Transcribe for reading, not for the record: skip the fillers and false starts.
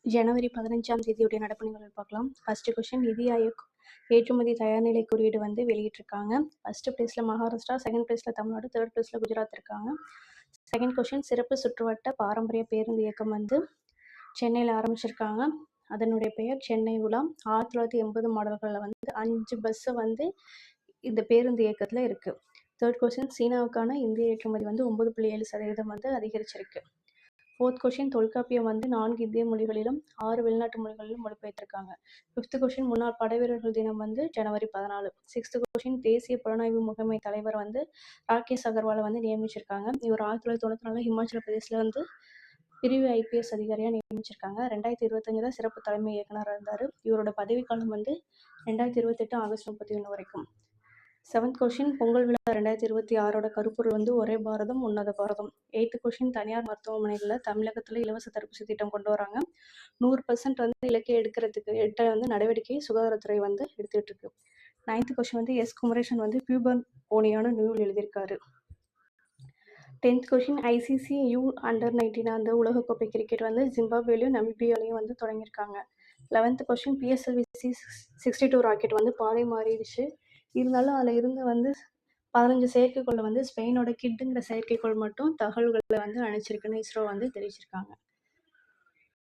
ஜனவரி 15ஆம் தேதியுடைய நடப்பு நிகழ்வு பார்க்கலாம். ஃபர்ஸ்ட் கொஸ்டின், நிதி ஆயோக் ஏற்றுமதி தயார்நிலை குறியீடு வந்து வெளியிட்டிருக்காங்க. ஃபர்ஸ்ட் பிளேஸ்ல மகாராஷ்டிரா, செகண்ட் பிளேஸ்ல தமிழ்நாடு, தேர்ட் பிளேஸ்ல குஜராத் இருக்காங்க. செகண்ட் கொஸ்டின், சிறப்பு சுற்றுவட்ட பாரம்பரிய பேருந்து இயக்கம் வந்து சென்னையில் ஆரம்பிச்சிருக்காங்க. அதனுடைய பெயர் சென்னை உலா. 1980 மாடல்களில் வந்து 5 பஸ்ஸு வந்து இந்த பேருந்து இயக்கத்தில் இருக்கு. தேர்ட் கொஸ்டின், சீனாவுக்கான இந்திய ஏற்றுமதி வந்து 9.7% வந்து அதிகரிச்சிருக்கு. ஃபோர்த் கொஸ்டின், தொல்காப்பியம் வந்து 4 இந்திய மொழிகளிலும் 6 வெளிநாட்டு மொழிகளிலும் மொழிபெயர்த்திருக்காங்க. ஃபிஃப்த் கொஸ்டின், முன்னாள் படைவீரர்கள் தினம் வந்து ஜனவரி 14. சிக்ஸ்த் கொஸ்டின், தேசிய புலனாய்வு முகமை தலைவர் வந்து ராகேஷ் அகர்வாலை வந்து நியமிச்சிருக்காங்க. இவர் 1994 ஹிமாச்சல பிரதேசில் வந்து பிரிவு IPS அதிகாரியாக நியமிச்சிருக்காங்க. 2025 சிறப்பு தலைமை இயக்குனராக இருந்தார். இவரோட பதவிக்காலம் வந்து 2028 ஆகஸ்ட் 31 வரைக்கும். செவன்த் கொஸ்டின், பொங்கல் விழா 2026 கருப்பொருள் வந்து ஒரே பாரதம் உன்னத பாரதம். எய்த் கொஸ்டின், தனியார் மருத்துவமனைகளில் தமிழகத்தில் இலவச தடுப்பூசி திட்டம் கொண்டு வராங்க. 100% வந்து இலக்கை எடுக்க வந்து நடவடிக்கை சுகாதாரத்துறை வந்து எடுத்துக்கிட்டு இருக்கு. நைன்த் கொஸ்டின் வந்து எஸ் குமரேசன் வந்து பியூபர் போனியான நூல் எழுதியிருக்காரு. 10th கொஸ்டின், ICC U-19 அந்த உலகக்கோப்பை கிரிக்கெட் வந்து ஜிம்பாப்வேலையும் நமீபியாலையும் வந்து தொடங்கியிருக்காங்க. 11th question, PSLV C-62 rocket வந்து பாதை மாறிடுச்சு. இருந்தாலும் அதில் இருந்து வந்து 15 செயற்கைக்கோளை வந்து ஸ்பெயினோட கிட்டுங்கிற செயற்கைக்கோள் மட்டும் தகவல்களை வந்து அனுப்பிச்சிருக்குன்னு இஸ்ரோ வந்து தெரிவிச்சிருக்காங்க.